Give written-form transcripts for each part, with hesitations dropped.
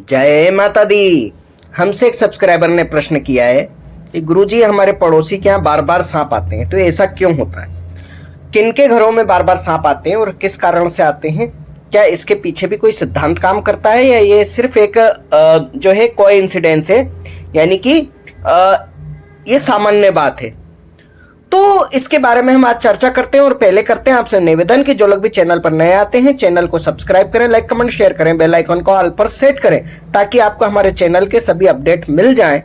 जय माता दी। हमसे एक सब्सक्राइबर ने प्रश्न किया है कि गुरुजी हमारे पड़ोसी के यहाँ बार बार सांप आते हैं, तो ऐसा क्यों होता है? किनके घरों में बार बार सांप आते हैं और किस कारण से आते हैं? क्या इसके पीछे भी कोई सिद्धांत काम करता है या ये सिर्फ एक जो है कोइंसिडेंस है, यानी कि ये सामान्य बात है? तो इसके बारे में हम आज चर्चा करते हैं। और पहले करते हैं आपसे निवेदन कि जो लोग भी चैनल पर नए आते हैं चैनल को सब्सक्राइब करें, लाइक कमेंट शेयर करें, बेल आइकन को ऑल पर सेट करें ताकि आपको हमारे चैनल के सभी अपडेट मिल जाएं।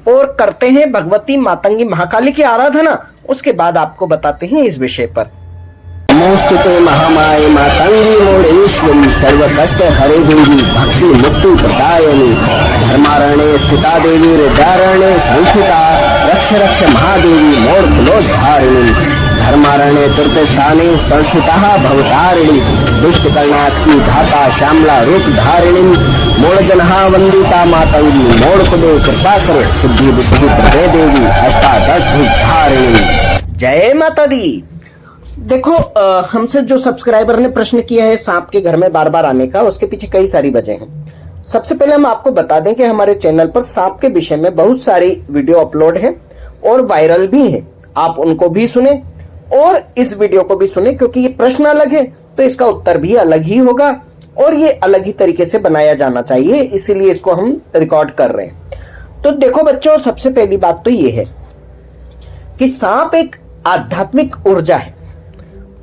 और करते हैं भगवती मातंगी महाकाली की आराधना, उसके बाद आपको बताते हैं इस विषय पर। नमोस्तुते महामाये मातंगी मोडेश्वरी सर्व कष्ट हरे देवी भक्ति मुक्ति प्रदायिनी धर्मारण्ये स्थिता देवी हृदयारण्ये संस्थिता रक्ष रक्ष महादेवी मोर्धलोद्धारिणी धर्मारण्ये तीर्थस्थाने संस्थिता भवतारिणी दुष्ट कर्णात्मी धाता श्यामला रूप धारिणी मोड़जनहा वंदिता मातंगी मोड़ पदे कृपा करे सिद्धि बुद्धि प्रदे देवी अष्टादश धारिणी। जय माता दी। देखो, हमसे जो सब्सक्राइबर ने प्रश्न किया है सांप के घर में बार बार आने का, उसके पीछे कई सारी वजह हैं। सबसे पहले हम आपको बता दें कि हमारे चैनल पर सांप के विषय में बहुत सारी वीडियो अपलोड है और वायरल भी है। आप उनको भी सुने और इस वीडियो को भी सुने, क्योंकि ये प्रश्न अलग है तो इसका उत्तर भी अलग ही होगा और ये अलग ही तरीके से बनाया जाना चाहिए, इसीलिए इसको हम रिकॉर्ड कर रहे हैं। तो देखो बच्चों, सबसे पहली बात तो ये है कि सांप एक आध्यात्मिक ऊर्जा है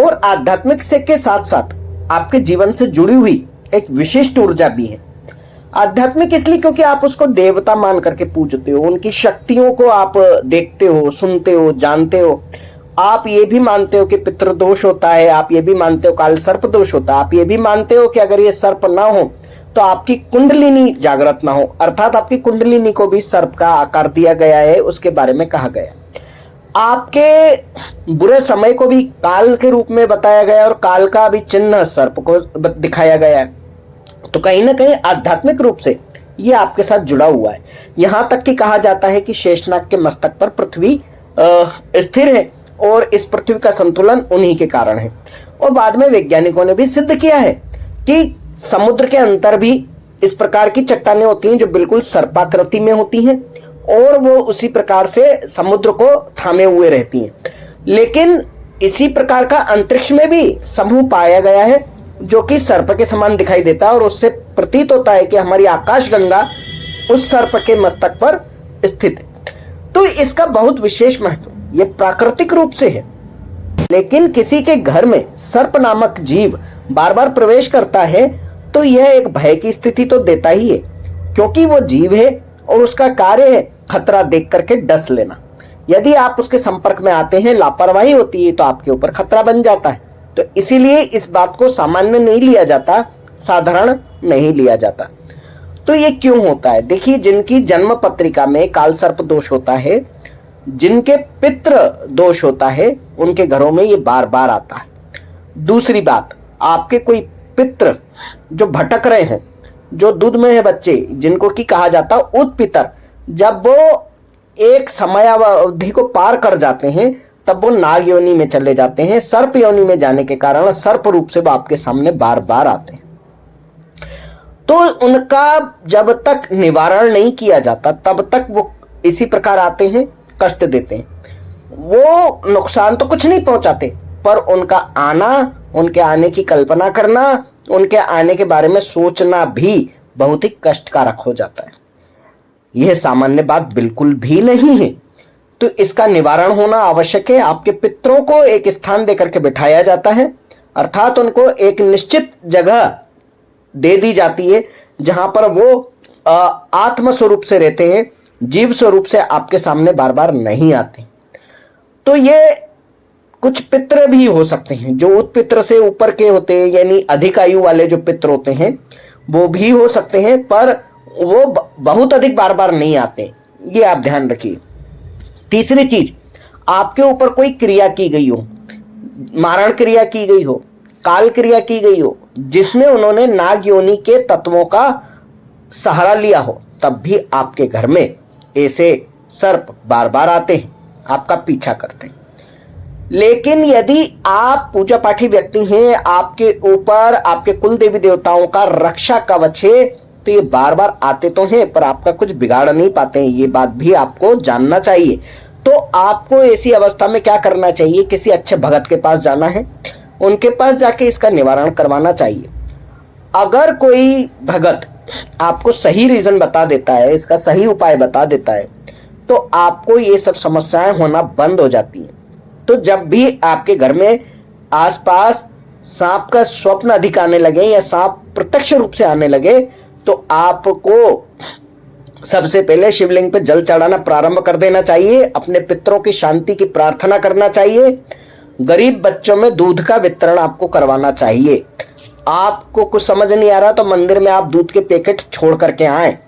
और आध्यात्मिक से के साथ साथ आपके जीवन से जुड़ी हुई एक विशिष्ट ऊर्जा भी है। आध्यात्मिक इसलिए क्योंकि आप उसको देवता मान करके पूजते हो, उनकी शक्तियों को आप देखते हो, सुनते हो, जानते हो। आप ये भी मानते हो कि पितृदोष होता है, आप ये भी मानते हो काल सर्प दोष होता है, आप ये भी मानते हो कि अगर ये सर्प ना हो तो आपकी कुंडलिनी जागृत ना हो, अर्थात आपकी कुंडलिनी को भी सर्प का आकार दिया गया है, उसके बारे में कहा गया। आपके बुरे समय को भी काल के रूप में बताया गया और काल का भी चिन्ह सर्प को दिखाया गया है। तो कहीं ना कहीं आध्यात्मिक रूप से ये आपके साथ जुड़ा हुआ है। यहां तक कि कहा जाता है कि शेषनाग के मस्तक पर पृथ्वी स्थिर है और इस पृथ्वी का संतुलन उन्हीं के कारण है। और बाद में वैज्ञानिकों ने भी सिद्ध किया है कि समुद्र के अंदर भी इस प्रकार की चट्टानें होती हैं जो बिल्कुल सर्पाकृति में होती हैं और वो उसी प्रकार से समुद्र को थामे हुए रहती हैं। लेकिन इसी प्रकार का अंतरिक्ष में भी समूह पाया गया है जो कि सर्प के समान दिखाई देता है और उससे प्रतीत होता है कि हमारी आकाशगंगा उस सर्प के मस्तक पर स्थित है। तो इसका बहुत विशेष महत्व ये प्राकृतिक रूप से है। लेकिन किसी के घर में सर्प नामक जीव बार बार प्रवेश करता है तो यह एक भय की स्थिति तो देता ही है, क्योंकि वो जीव है और उसका कार्य है खतरा देख करके डस लेना। यदि आप उसके संपर्क में आते हैं, लापरवाही होती है तो आपके ऊपर खतरा बन जाता है। तो इसीलिए इस बात को सामान्य नहीं लिया जाता, साधारण नहीं लिया जाता। तो ये क्यों होता है? देखिए, जिनकी जन्म पत्रिका में काल सर्प दोष होता है, जिनके पितृ दोष होता है, उनके घरों में ये बार बार आता है। दूसरी बात, आपके कोई पितृ जो भटक रहे हैं, जो दूध में है बच्चे, जिनको की कहा जाता है उत्पितर, जब वो एक समयावधि को पार कर जाते हैं तब वो नाग योनि में चले जाते हैं। सर्प योनि में जाने के कारण सर्प रूप से वो आपके सामने बार बार आते हैं। तो उनका जब तक निवारण नहीं किया जाता तब तक वो इसी प्रकार आते हैं, कष्ट देते हैं। वो नुकसान तो कुछ नहीं पहुंचाते, पर उनका आना, उनके आने की कल्पना करना, उनके आने के बारे में सोचना भी बहुत ही कष्टकारक हो जाता है। यह सामान्य बात बिल्कुल भी नहीं है। तो इसका निवारण होना आवश्यक है। आपके पितरों को एक स्थान देकर के बिठाया जाता है, अर्थात उनको एक निश्चित जगह दे दी जाती है जहां पर वो आत्म स्वरूप से रहते हैं, जीव स्वरूप से आपके सामने बार बार नहीं आते। तो ये कुछ पितृ भी हो सकते हैं जो उत्पित्र से ऊपर के होते हैं, यानी अधिक आयु वाले जो पितृ होते हैं वो भी हो सकते हैं, पर वो बहुत अधिक बार बार नहीं आते। ये आप ध्यान रखिए। तीसरी चीज, आपके ऊपर कोई क्रिया की गई हो, मारण क्रिया की गई हो, काल क्रिया की गई हो, जिसमें उन्होंने नाग योनि के तत्वों का सहारा लिया हो, तब भी आपके घर में ऐसे सर्प बार बार आते हैं, आपका पीछा करते हैं। लेकिन यदि आप पूजा पाठी व्यक्ति हैं, आपके ऊपर आपके कुल देवी देवताओं का रक्षा कवच है, तो ये बार बार आते तो हैं पर आपका कुछ बिगाड़ नहीं पाते हैं, ये बात भी आपको जानना चाहिए। तो आपको ऐसी अवस्था में क्या करना चाहिए, किसी अच्छे भगत के पास जाना है, उनके पास जाके इसका निवारण करवाना चाहिए। अगर कोई भगत आपको सही रीजन बता देता है, इसका सही उपाय बता देता है, तो आपको ये सब समस्याएं होना बंद हो जाती हैं। तो जब भी आपके घर में आसपास सांप का स्वप्न अधिक आने लगे या सांप प्रत्यक्ष रूप से आने लगे, तो आपको सबसे पहले शिवलिंग पे जल चढ़ाना प्रारंभ कर देना चाहिए, अपने पितरों की शांति की प्रार्थना करना चाहिए, गरीब बच्चों में दूध का वितरण आपको करवाना चाहिए। आपको कुछ समझ नहीं आ रहा तो मंदिर में आप दूध के पैकेट छोड़ करके आए।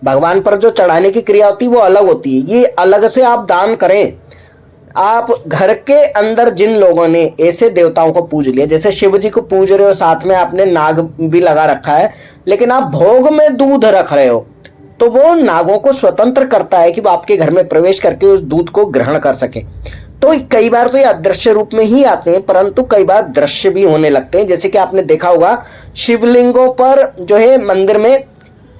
भगवान पर जो चढ़ाने की क्रिया होती है वो अलग होती है, ये अलग से आप दान करें। आप घर के अंदर जिन लोगों ने ऐसे देवताओं को पूज लिया, जैसे शिव जी को पूज रहे हो, साथ में आपने नाग भी लगा रखा है, लेकिन आप भोग में दूध रख रहे हो, तो वो नागों को स्वतंत्र करता है कि वो आपके घर में प्रवेश करके उस दूध को ग्रहण कर सके। तो कई बार तो ये अदृश्य रूप में ही आते हैं, परंतु कई बार दृश्य भी होने लगते हैं। जैसे कि आपने देखा होगा शिवलिंगों पर जो है मंदिर में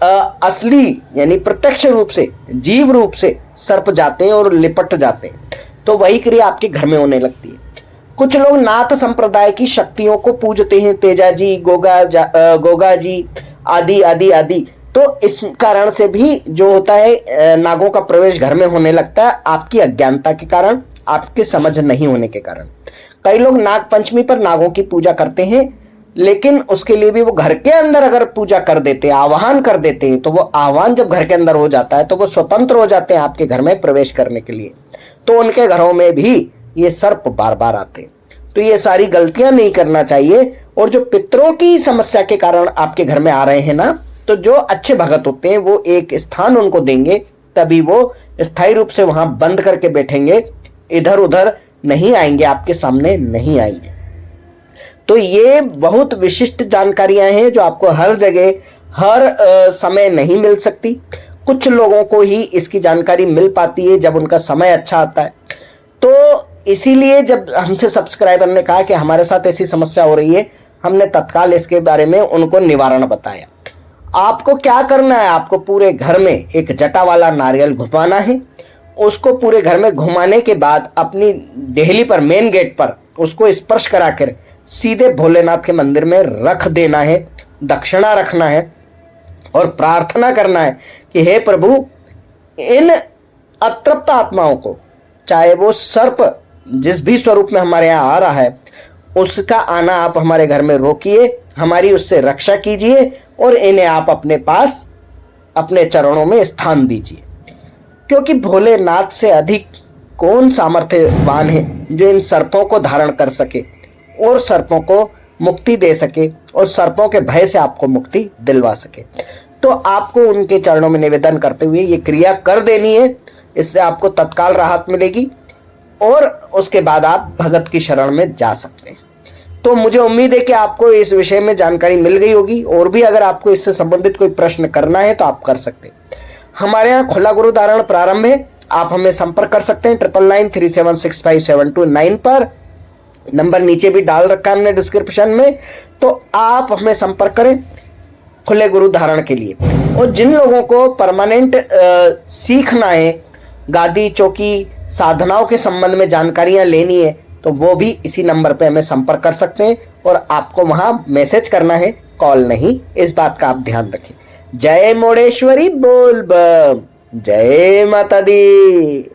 असली यानी प्रत्यक्ष रूप से, जीव रूप से सर्प जाते हैं और लिपट जाते हैं, तो वही क्रिया आपके घर में होने लगती है। कुछ लोग नाथ संप्रदाय की शक्तियों को पूजते हैं, तेजा जी, गोगा जी आदि आदि आदि। तो इस कारण से भी जो होता है नागों का प्रवेश घर में होने लगता है, आपकी अज्ञानता के कारण, आपके समझ नहीं होने के कारण। कई लोग नाग पंचमी पर नागों की पूजा करते हैं, लेकिन उसके लिए भी वो घर के अंदर अगर पूजा कर देते हैं, आह्वान कर देते हैं, तो वो आह्वान जब घर के अंदर हो जाता है तो वो स्वतंत्र हो जाते हैं आपके घर में प्रवेश करने के लिए। तो उनके घरों में भी ये सर्प बार बार आते हैं। तो ये सारी गलतियां नहीं करना चाहिए। और जो पितरों की समस्या के कारण आपके घर में आ रहे हैं ना, तो जो अच्छे भगत होते हैं वो एक स्थान उनको देंगे, तभी वो स्थायी रूप से वहां बंद करके बैठेंगे, इधर उधर नहीं आएंगे, आपके सामने नहीं आएंगे। तो ये बहुत विशिष्ट जानकारियां हैं जो आपको हर जगह हर समय नहीं मिल सकती। कुछ लोगों को ही इसकी जानकारी मिल पाती है जब उनका समय अच्छा आता है। तो इसीलिए जब हमसे सब्सक्राइबर ने कहा कि हमारे साथ ऐसी समस्या हो रही है, हमने तत्काल इसके बारे में उनको निवारण बताया। आपको क्या करना है, आपको पूरे घर में एक जटा वाला नारियल घुमाना है। उसको पूरे घर में घुमाने के बाद अपनी देहली पर, मेन गेट पर उसको स्पर्श कराकर सीधे भोलेनाथ के मंदिर में रख देना है, दक्षिणा रखना है और प्रार्थना करना है कि हे प्रभु, इन अतृप्त आत्माओं को, चाहे वो सर्प जिस भी स्वरूप में हमारे यहाँ आ रहा है, उसका आना आप हमारे घर में रोकिए, हमारी उससे रक्षा कीजिए और इन्हें आप अपने पास, अपने चरणों में स्थान दीजिए। क्योंकि भोलेनाथ से अधिक कौन सामर्थ्यवान है जो इन सर्पों को धारण कर सके और सर्पों को मुक्ति दे सके और सर्पों के भय से आपको मुक्ति दिलवा सके। तो आपको उनके चरणों में निवेदन करते हुए ये क्रिया कर देनी है। इससे आपको तत्काल राहत मिलेगी और उसके बाद आप भगत की शरण में जा सकते हैं। तो मुझे उम्मीद है कि आपको इस विषय में जानकारी मिल गई होगी। और भी अगर आपको इससे संबंधित कोई प्रश्न करना है तो आप कर सकते हैं। हमारे यहाँ खुला गुरु धारण प्रारंभ है। आप हमें संपर्क कर सकते हैं 9993765729 पर। नंबर नीचे भी डाल रखा है हमने डिस्क्रिप्शन में, तो आप हमें संपर्क करें खुले गुरु धारण के लिए। और जिन लोगों को परमानेंट सीखना है, गादी चौकी साधनाओं के संबंध में जानकारियां लेनी है, तो वो भी इसी नंबर पे हमें संपर्क कर सकते हैं। और आपको वहां मैसेज करना है, कॉल नहीं। इस बात का आप ध्यान रखें। जय मोड़ेश्वरी बोल बम, जय माता दी।